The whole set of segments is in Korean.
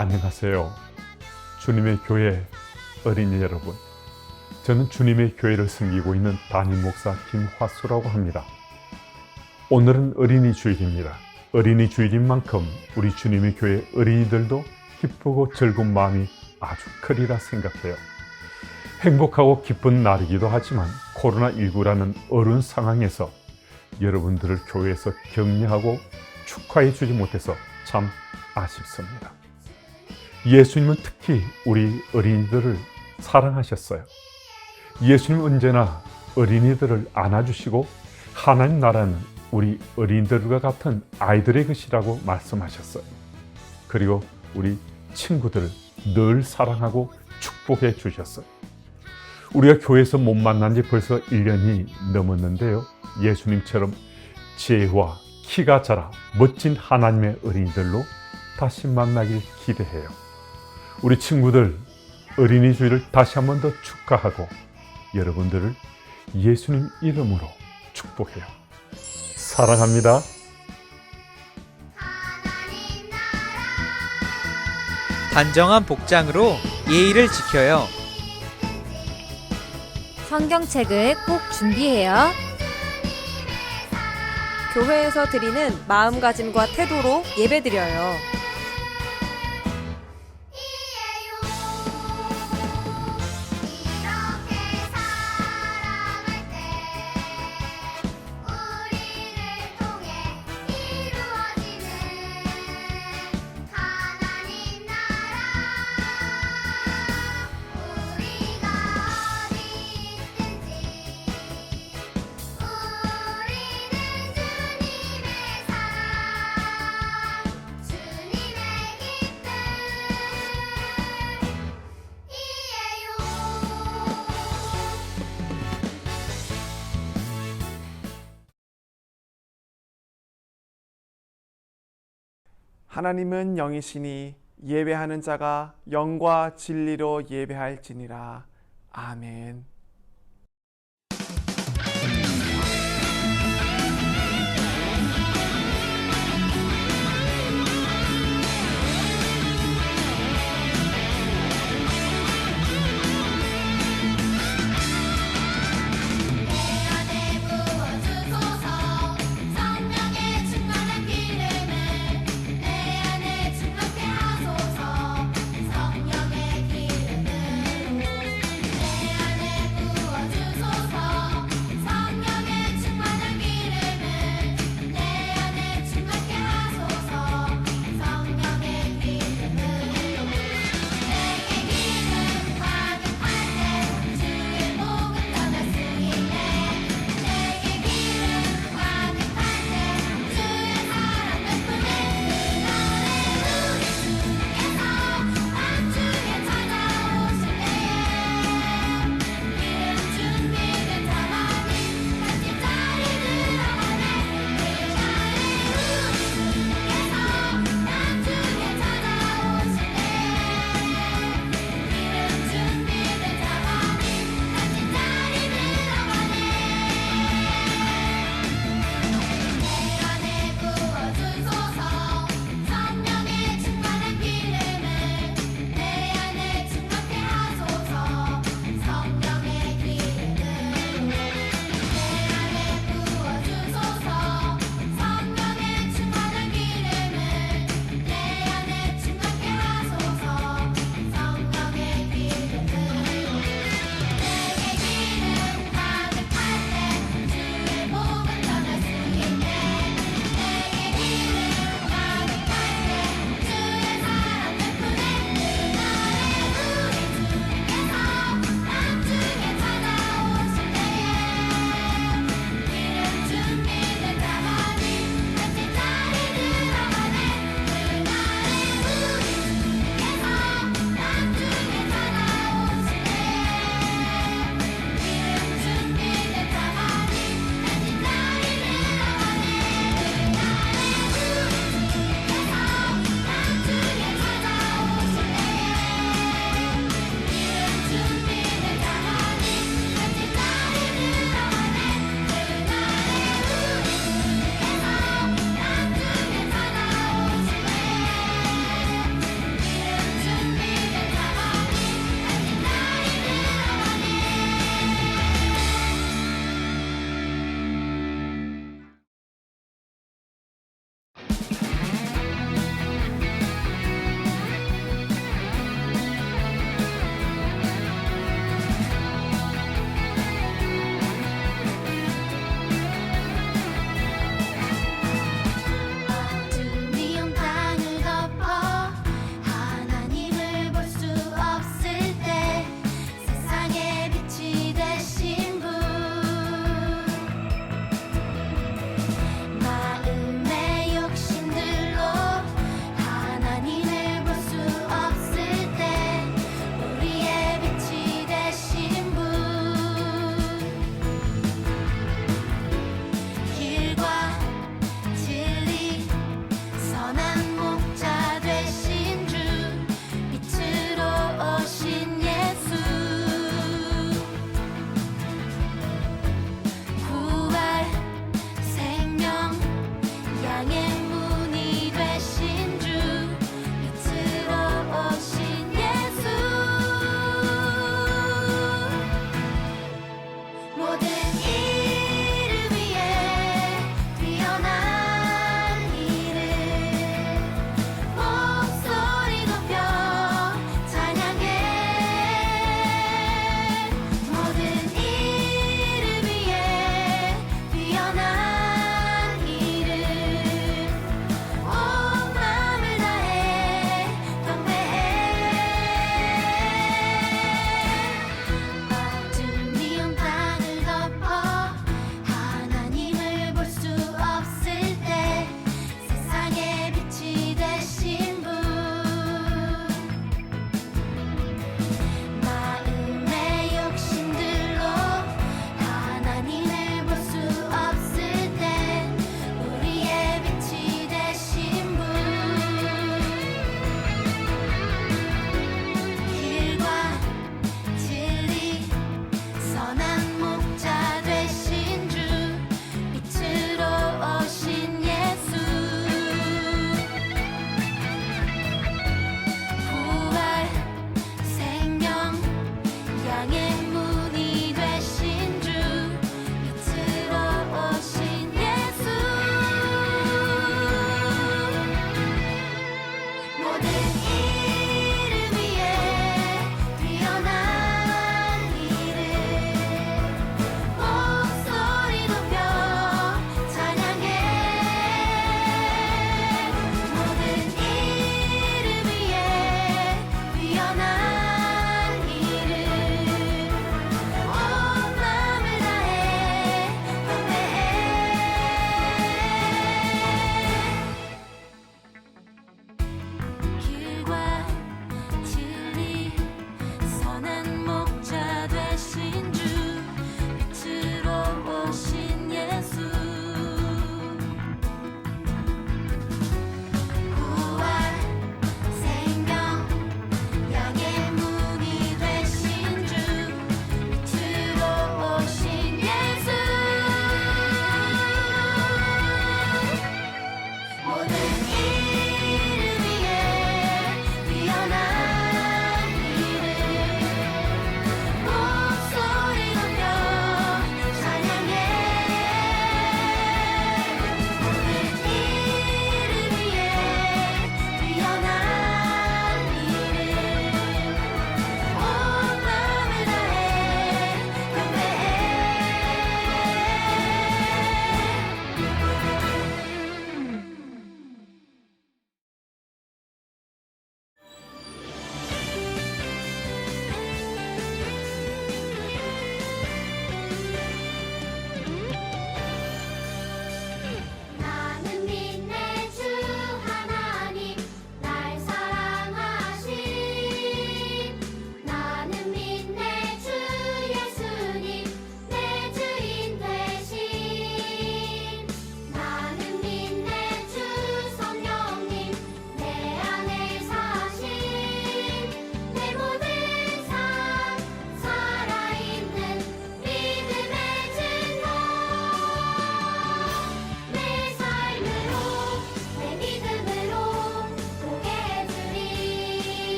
안녕하세요. 주님의 교회 어린이 여러분, 저는 주님의 교회를 섬기고 있는 담임 목사 김화수라고 합니다. 오늘은 어린이 주일입니다. 어린이 주일인 만큼 우리 주님의 교회 어린이들도 기쁘고 즐거운 마음이 아주 크리라 생각해요. 행복하고 기쁜 날이기도 하지만 코로나19라는 어려운 상황에서 여러분들을 교회에서 격려하고 축하해 주지 못해서 참 아쉽습니다. 예수님은 특히 우리 어린이들을 사랑하셨어요. 예수님은 언제나 어린이들을 안아주시고 하나님 나라는 우리 어린이들과 같은 아이들의 것이라고 말씀하셨어요. 그리고 우리 친구들을 늘 사랑하고 축복해 주셨어요. 우리가 교회에서 못 만난 지 벌써 1년이 넘었는데요. 예수님처럼 지혜와 키가 자라 멋진 하나님의 어린이들로 다시 만나길 기대해요. 우리 친구들 어린이 주일을 다시 한 번 더 축하하고 여러분들을 예수님 이름으로 축복해요. 사랑합니다. 단정한 복장으로 예의를 지켜요. 성경책을 꼭 준비해요. 교회에서 드리는 마음가짐과 태도로 예배드려요. 하나님은 영이시니 예배하는 자가 영과 진리로 예배할지니라. 아멘. 성령의 기름을 내 안에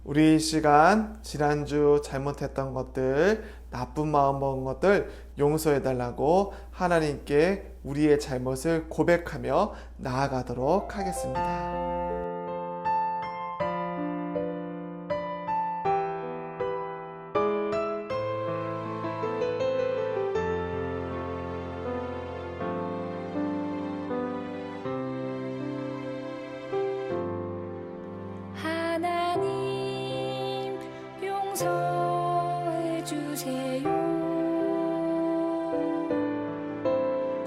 우리 이 시간 지난주 잘못했던 것들, 나쁜 마음 먹은 것들 용서해 달라고 하나님께 우리의 잘못을 고백하며 나아가도록 하겠습니다. 하나님 용서해 주세요.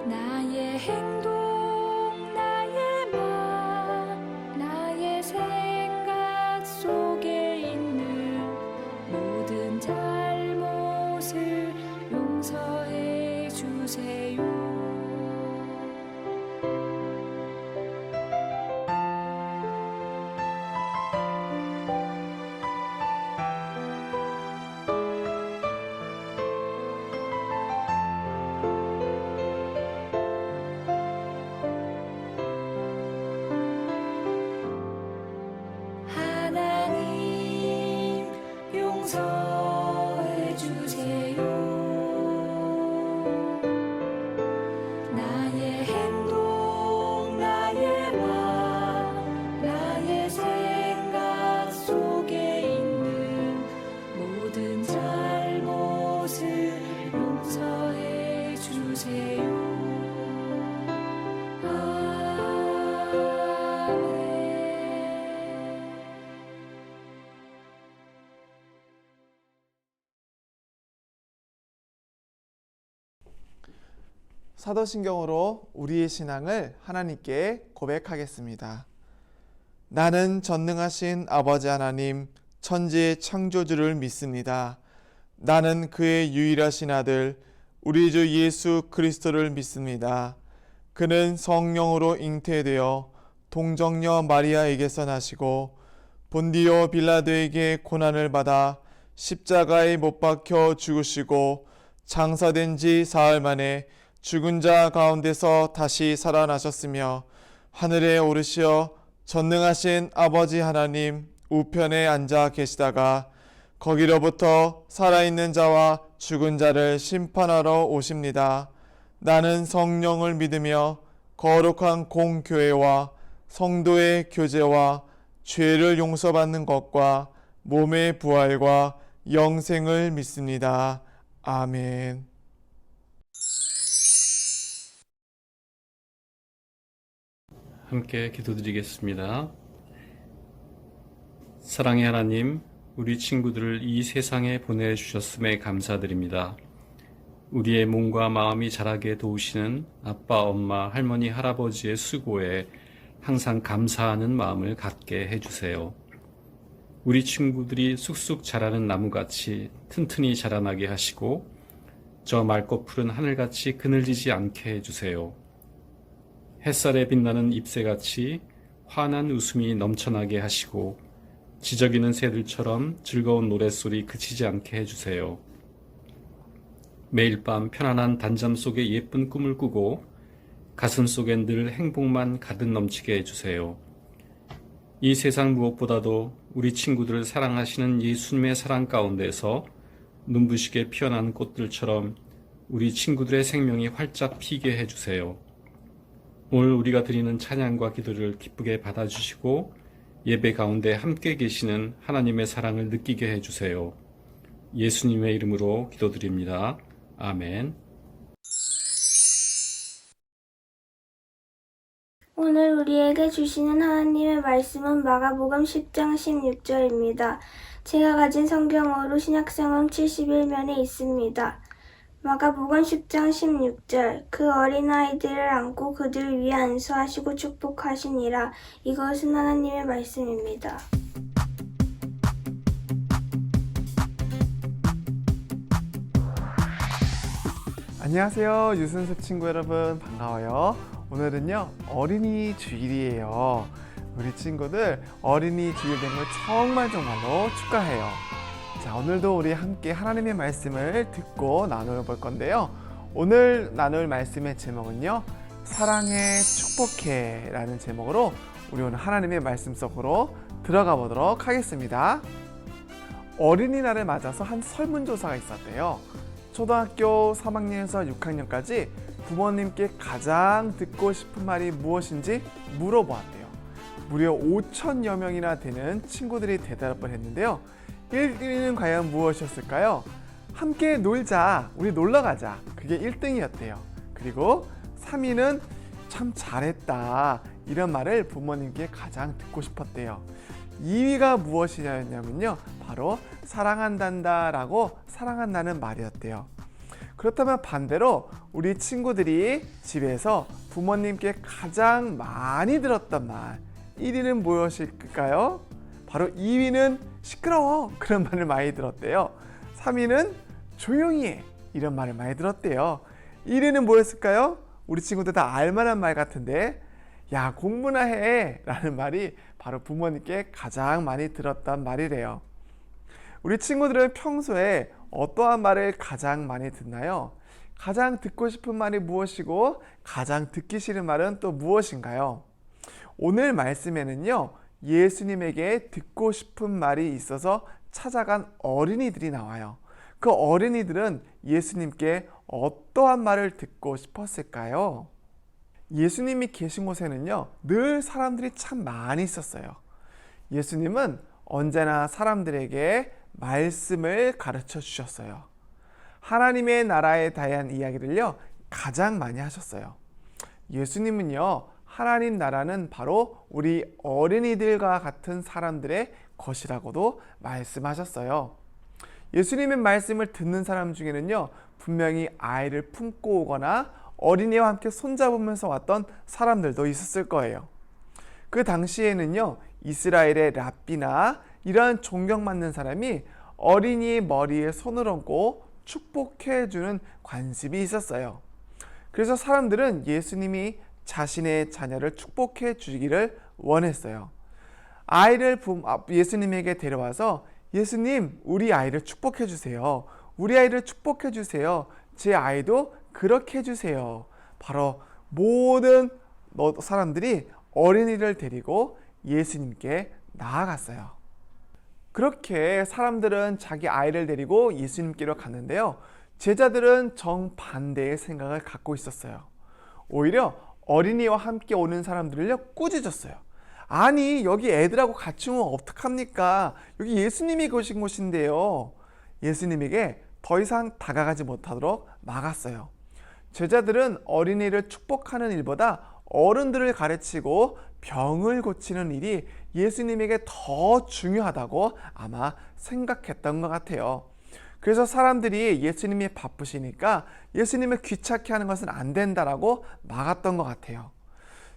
나의 행동, 나의 말, 나의 생각 속에 있는 모든 잘못을 용서해 주세요. 하나님 용서해 주세요. 나의 행동, 나의 말, 나의 생각 속에 있는 모든 잘못을 용서해 주세요. 사도신경으로 우리의 신앙을 하나님께 고백하겠습니다. 나는 전능하신 아버지 하나님, 천지의 창조주를 믿습니다. 나는 그의 유일하신 아들, 우리 주 예수 그리스도를 믿습니다. 그는 성령으로 잉태되어 동정녀 마리아에게서 나시고 본디오 빌라도에게 고난을 받아 십자가에 못 박혀 죽으시고 장사된 지 사흘 만에 죽은 자 가운데서 다시 살아나셨으며 하늘에 오르시어 전능하신 아버지 하나님 우편에 앉아 계시다가 거기로부터 살아있는 자와 죽은 자를 심판하러 오십니다. 나는 성령을 믿으며 거룩한 공교회와 성도의 교제와 죄를 용서받는 것과 몸의 부활과 영생을 믿습니다. 아멘. 함께 기도드리겠습니다. 사랑의 하나님, 우리 친구들을 이 세상에 보내주셨음에 감사드립니다. 우리의 몸과 마음이 자라게 도우시는 아빠, 엄마, 할머니, 할아버지의 수고에 항상 감사하는 마음을 갖게 해주세요. 우리 친구들이 쑥쑥 자라는 나무같이 튼튼히 자라나게 하시고 저 맑고 푸른 하늘같이 그늘지지 않게 해주세요. 햇살에 빛나는 잎새같이 환한 웃음이 넘쳐나게 하시고 지저귀는 새들처럼 즐거운 노랫소리 그치지 않게 해주세요. 매일 밤 편안한 단잠 속에 예쁜 꿈을 꾸고 가슴 속엔 늘 행복만 가득 넘치게 해주세요. 이 세상 무엇보다도 우리 친구들을 사랑하시는 예수님의 사랑 가운데서 눈부시게 피어난 꽃들처럼 우리 친구들의 생명이 활짝 피게 해주세요. 오늘 우리가 드리는 찬양과 기도를 기쁘게 받아주시고 예배 가운데 함께 계시는 하나님의 사랑을 느끼게 해주세요. 예수님의 이름으로 기도드립니다. 아멘. 오늘 우리에게 주시는 하나님의 말씀은 마가복음 10장 16절입니다. 제가 가진 성경으로 신약성경 71면에 있습니다. 마가복음 10장 16절 그 어린아이들을 안고 그들 위에 안수하시고 축복하시니라. 이것은 하나님의 말씀입니다. 안녕하세요, 유순습 친구 여러분, 반가워요. 오늘은요 어린이 주일이에요. 우리 친구들 어린이 주일 된 걸 정말로 축하해요. 자, 오늘도 우리 함께 하나님의 말씀을 듣고 나눠볼 건데요. 오늘 나눌 말씀의 제목은요, 사랑해 축복해 라는 제목으로 우리 오늘 하나님의 말씀 속으로 들어가 보도록 하겠습니다. 어린이날을 맞아서 한 설문조사가 있었대요. 초등학교 3학년에서 6학년까지 부모님께 가장 듣고 싶은 말이 무엇인지 물어보았대요. 무려 5천여 명이나 되는 친구들이 대답을 했는데요. 1위는 과연 무엇이었을까요? 함께 놀자, 우리 놀러 가자. 그게 1등이었대요. 그리고 3위는 참 잘했다. 이런 말을 부모님께 가장 듣고 싶었대요. 2위가 무엇이냐면요. 바로 사랑한단다 라고 사랑한다는 말이었대요. 그렇다면 반대로 우리 친구들이 집에서 부모님께 가장 많이 들었던 말 1위는 무엇일까요? 바로 2위는 시끄러워 그런 말을 많이 들었대요. 3위는 조용히 해 이런 말을 많이 들었대요. 1위는 뭐였을까요? 우리 친구들 다 알만한 말 같은데 야 공부나 해 라는 말이 바로 부모님께 가장 많이 들었던 말이래요. 우리 친구들은 평소에 어떠한 말을 가장 많이 듣나요? 가장 듣고 싶은 말이 무엇이고 가장 듣기 싫은 말은 또 무엇인가요? 오늘 말씀에는요, 예수님에게 듣고 싶은 말이 있어서 찾아간 어린이들이 나와요. 그 어린이들은 예수님께 어떠한 말을 듣고 싶었을까요? 예수님이 계신 곳에는요, 늘 사람들이 참 많이 있었어요. 예수님은 언제나 사람들에게 말씀을 가르쳐 주셨어요. 하나님의 나라에 대한 이야기를요, 가장 많이 하셨어요. 예수님은요, 하나님 나라는 바로 우리 어린이들과 같은 사람들의 것이라고도 말씀하셨어요. 예수님의 말씀을 듣는 사람 중에는요, 분명히 아이를 품고 오거나 어린이와 함께 손잡으면서 왔던 사람들도 있었을 거예요. 그 당시에는요, 이스라엘의 랍비나 이러한 존경받는 사람이 어린이의 머리에 손을 얹고 축복해주는 관습이 있었어요. 그래서 사람들은 예수님이 자신의 자녀를 축복해 주기를 원했어요. 아이를 예수님에게 데려와서 예수님, 우리 아이를 축복해 주세요. 우리 아이를 축복해 주세요. 제 아이도 그렇게 해주세요. 바로 모든 사람들이 어린이를 데리고 예수님께 나아갔어요. 그렇게 사람들은 자기 아이를 데리고 예수님께로 갔는데요. 제자들은 정반대의 생각을 갖고 있었어요. 오히려 어린이와 함께 오는 사람들을요, 꾸짖었어요. 아니, 여기 애들하고 같이 오면 어떡합니까? 여기 예수님이 계신 곳인데요. 예수님에게 더 이상 다가가지 못하도록 막았어요. 제자들은 어린이를 축복하는 일보다 어른들을 가르치고 병을 고치는 일이 예수님에게 더 중요하다고 아마 생각했던 것 같아요. 그래서 사람들이 예수님이 바쁘시니까 예수님을 귀찮게 하는 것은 안 된다라고 막았던 것 같아요.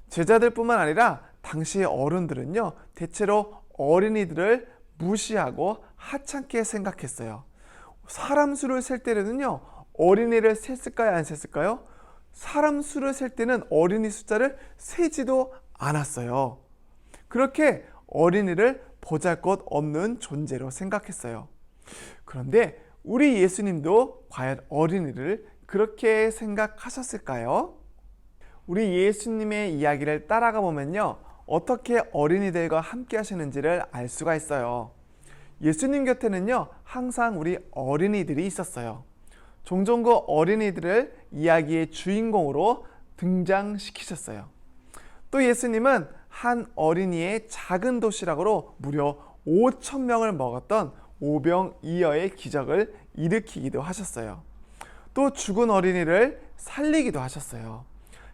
제자들뿐만 아니라 당시의 어른들은요, 대체로 어린이들을 무시하고 하찮게 생각했어요. 사람 수를 셀 때는요, 어린이를 셌을까요, 안 셌을까요? 사람 수를 셀 때는 어린이 숫자를 세지도 않았어요. 그렇게 어린이를 보잘것없는 존재로 생각했어요. 그런데 우리 예수님도 과연 어린이를 그렇게 생각하셨을까요? 우리 예수님의 이야기를 따라가 보면요, 어떻게 어린이들과 함께 하시는지를 알 수가 있어요. 예수님 곁에는요, 항상 우리 어린이들이 있었어요. 종종 그 어린이들을 이야기의 주인공으로 등장시키셨어요. 또 예수님은 한 어린이의 작은 도시락으로 무려 5,000명을 먹었던 오병이어의 기적을 일으키기도 하셨어요. 또 죽은 어린이를 살리기도 하셨어요.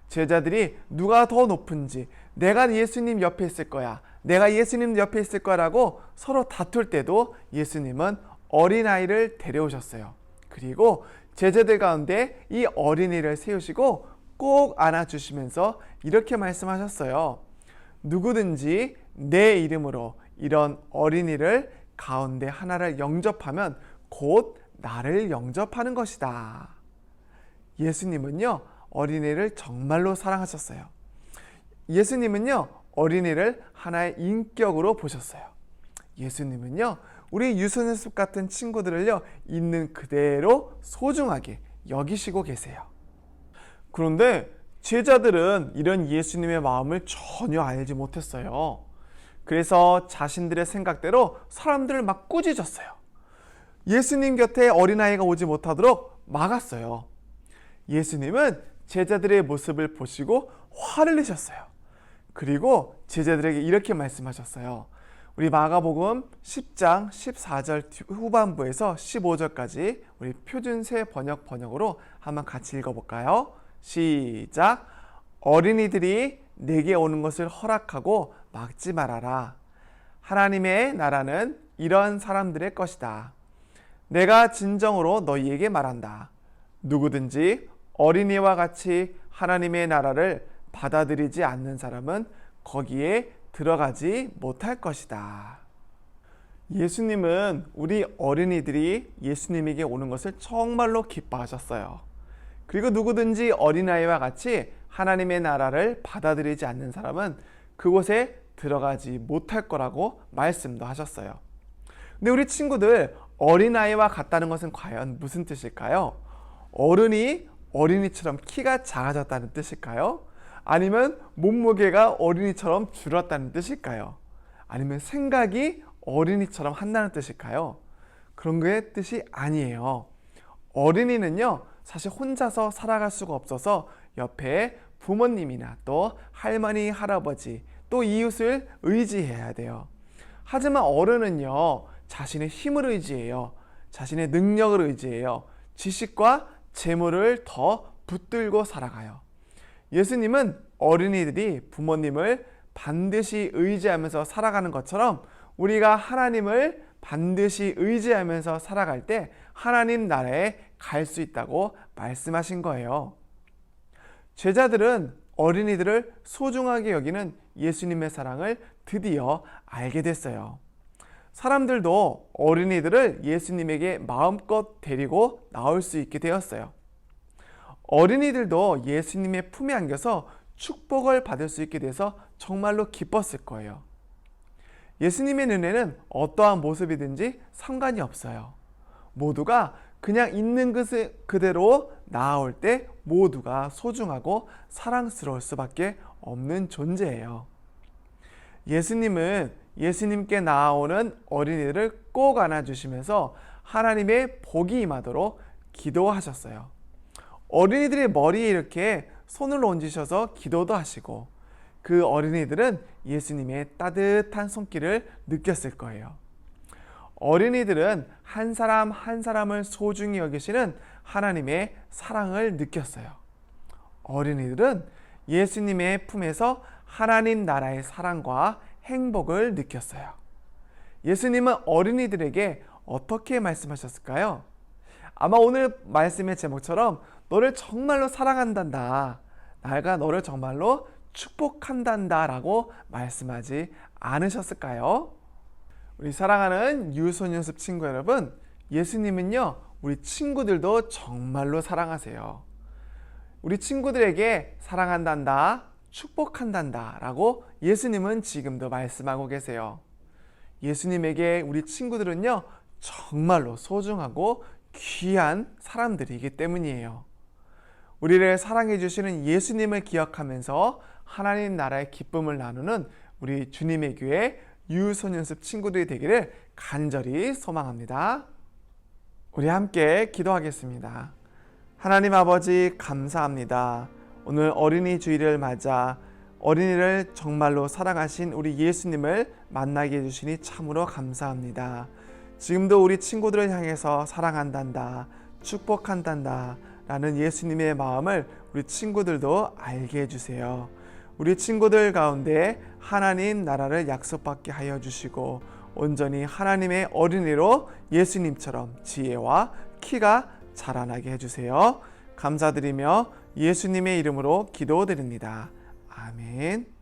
제자들이 누가 더 높은지, 내가 예수님 옆에 있을 거야, 내가 예수님 옆에 있을 거라고 서로 다툴 때도 예수님은 어린아이를 데려오셨어요. 그리고 제자들 가운데 이 어린이를 세우시고 꼭 안아주시면서 이렇게 말씀하셨어요. 누구든지 내 이름으로 이런 어린이를 가운데 하나를 영접하면 곧 나를 영접하는 것이다. 예수님은요, 어린이를 정말로 사랑하셨어요. 예수님은요, 어린이를 하나의 인격으로 보셨어요. 예수님은요, 우리 유선연습 같은 친구들을요, 있는 그대로 소중하게 여기시고 계세요. 그런데 제자들은 이런 예수님의 마음을 전혀 알지 못했어요. 그래서 자신들의 생각대로 사람들을 막 꾸짖었어요. 예수님 곁에 어린아이가 오지 못하도록 막았어요. 예수님은 제자들의 모습을 보시고 화를 내셨어요. 그리고 제자들에게 이렇게 말씀하셨어요. 우리 마가복음 10장 14절 후반부에서 15절까지 우리 표준세 번역으로 한번 같이 읽어볼까요? 시작. 어린이들이 내게 오는 것을 허락하고 막지 말아라. 하나님의 나라는 이런 사람들의 것이다. 내가 진정으로 너희에게 말한다. 누구든지 어린이와 같이 하나님의 나라를 받아들이지 않는 사람은 거기에 들어가지 못할 것이다. 예수님은 우리 어린이들이 예수님에게 오는 것을 정말로 기뻐하셨어요. 그리고 누구든지 어린아이와 같이 하나님의 나라를 받아들이지 않는 사람은 그곳에 들어가지 못할 거라고 말씀도 하셨어요. 근데 우리 친구들, 어린아이와 같다는 것은 과연 무슨 뜻일까요? 어른이 어린이처럼 키가 작아졌다는 뜻일까요? 아니면 몸무게가 어린이처럼 줄었다는 뜻일까요? 아니면 생각이 어린이처럼 한다는 뜻일까요? 그런 게 뜻이 아니에요. 어린이는요, 사실 혼자서 살아갈 수가 없어서 옆에 부모님이나 또 할머니, 할아버지, 또 이웃을 의지해야 돼요. 하지만 어른은요, 자신의 힘을 의지해요. 자신의 능력을 의지해요. 지식과 재물을 더 붙들고 살아가요. 예수님은 어린이들이 부모님을 반드시 의지하면서 살아가는 것처럼 우리가 하나님을 반드시 의지하면서 살아갈 때 하나님 나라에 갈 수 있다고 말씀하신 거예요. 제자들은 어린이들을 소중하게 여기는 예수님의 사랑을 드디어 알게 됐어요. 사람들도 어린이들을 예수님에게 마음껏 데리고 나올 수 있게 되었어요. 어린이들도 예수님의 품에 안겨서 축복을 받을 수 있게 돼서 정말로 기뻤을 거예요. 예수님의 눈에는 어떠한 모습이든지 상관이 없어요. 모두가 그냥 있는 그대로 나아올 때 모두가 소중하고 사랑스러울 수밖에 없는 존재예요. 예수님은 예수님께 나아오는 어린이들을 꼭 안아주시면서 하나님의 복이 임하도록 기도하셨어요. 어린이들의 머리에 이렇게 손을 얹으셔서 기도도 하시고 그 어린이들은 예수님의 따뜻한 손길을 느꼈을 거예요. 어린이들은 한 사람 한 사람을 소중히 여기시는 하나님의 사랑을 느꼈어요. 어린이들은 예수님의 품에서 하나님 나라의 사랑과 행복을 느꼈어요. 예수님은 어린이들에게 어떻게 말씀하셨을까요? 아마 오늘 말씀의 제목처럼 너를 정말로 사랑한단다, 내가 너를 정말로 축복한단다 라고 말씀하지 않으셨을까요? 우리 사랑하는 유소연습 친구 여러분, 예수님은요 우리 친구들도 정말로 사랑하세요. 우리 친구들에게 사랑한단다, 축복한단다 라고 예수님은 지금도 말씀하고 계세요. 예수님에게 우리 친구들은요 정말로 소중하고 귀한 사람들이기 때문이에요. 우리를 사랑해 주시는 예수님을 기억하면서 하나님 나라의 기쁨을 나누는 우리 주님의 교회 유소연습 친구들이 되기를 간절히 소망합니다. 우리 함께 기도하겠습니다. 하나님 아버지 감사합니다. 오늘 어린이 주일을 맞아 어린이를 정말로 사랑하신 우리 예수님을 만나게 해주시니 참으로 감사합니다. 지금도 우리 친구들을 향해서 사랑한단다, 축복한단다 라는 예수님의 마음을 우리 친구들도 알게 해주세요. 우리 친구들 가운데 하나님 나라를 약속받게 하여 주시고 온전히 하나님의 어린이로 예수님처럼 지혜와 키가 자라나게 해주세요. 감사드리며 예수님의 이름으로 기도드립니다. 아멘.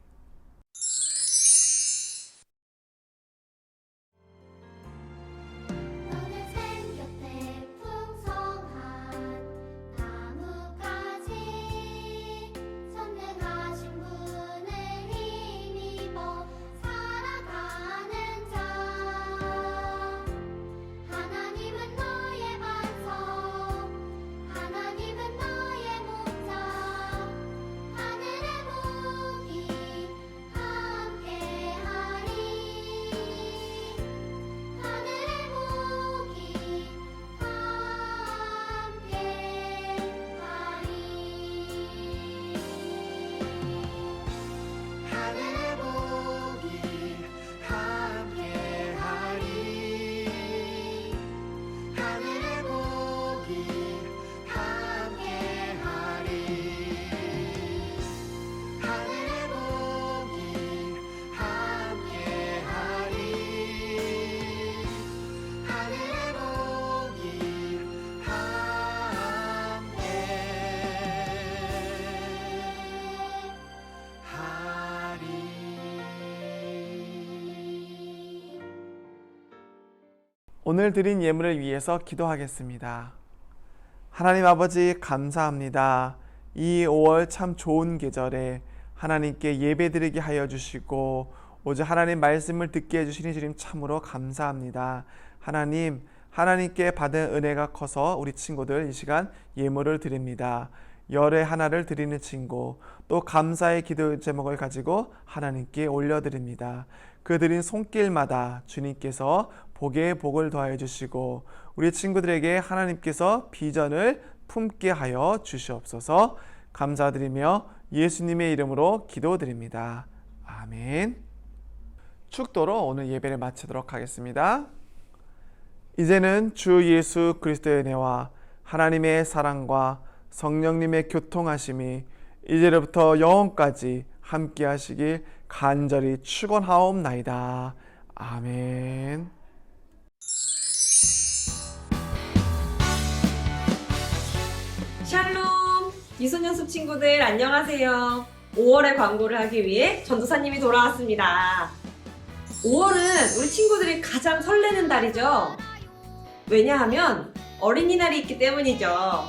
하늘의 복이 오늘 드린 예물을 위해서 기도하겠습니다. 하나님 아버지 감사합니다. 이 5월 참 좋은 계절에 하나님께 예배드리게 하여 주시고 오직 하나님 말씀을 듣게 해주시니 주님 참으로 감사합니다. 하나님께 받은 은혜가 커서 우리 친구들 이 시간 예물을 드립니다. 열의 하나를 드리는 친구, 또 감사의 기도 제목을 가지고 하나님께 올려드립니다. 그 드린 손길마다 주님께서 복에 복을 더하여 주시고 우리 친구들에게 하나님께서 비전을 품게 하여 주시옵소서. 감사드리며 예수님의 이름으로 기도드립니다. 아멘. 축도로 오늘 예배를 마치도록 하겠습니다. 이제는 주 예수 그리스도의 은혜와 하나님의 사랑과 성령님의 교통하심이 이제로부터 영원까지 함께 하시길 간절히 축원하옵나이다. 아멘. 샬롬! 유소년숲 친구들 안녕하세요. 5월의 광고를 하기 위해 전도사님이 돌아왔습니다. 5월은 우리 친구들이 가장 설레는 달이죠. 왜냐하면 어린이날이 있기 때문이죠.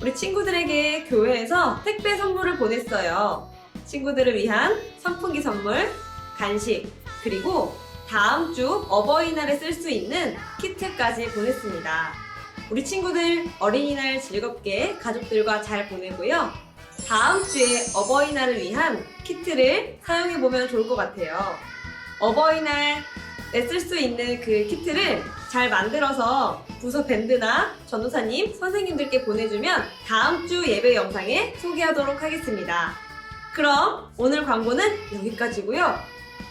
우리 친구들에게 교회에서 택배 선물을 보냈어요. 친구들을 위한 선풍기 선물, 간식, 그리고 다음 주 어버이날에 쓸 수 있는 키트까지 보냈습니다. 우리 친구들 어린이날 즐겁게 가족들과 잘 보내고요. 다음 주에 어버이날을 위한 키트를 사용해보면 좋을 것 같아요. 어버이날에 쓸 수 있는 그 키트를 잘 만들어서 부서 밴드나 전도사님, 선생님들께 보내주면 다음 주 예배 영상에 소개하도록 하겠습니다. 그럼 오늘 광고는 여기까지고요.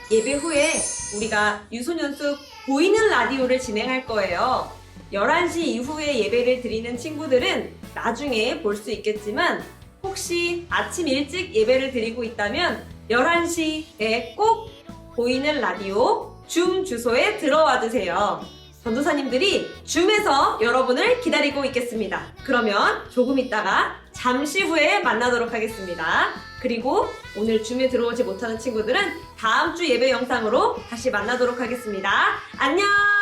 예배 후에 우리가 유소년숲 보이는 라디오를 진행할 거예요. 11시 이후에 예배를 드리는 친구들은 나중에 볼 수 있겠지만 혹시 아침 일찍 예배를 드리고 있다면 11시에 꼭 보이는 라디오 줌 주소에 들어와 주세요. 전도사님들이 줌에서 여러분을 기다리고 있겠습니다. 그러면 조금 있다가 잠시 후에 만나도록 하겠습니다. 그리고 오늘 줌에 들어오지 못하는 친구들은 다음 주 예배 영상으로 다시 만나도록 하겠습니다. 안녕!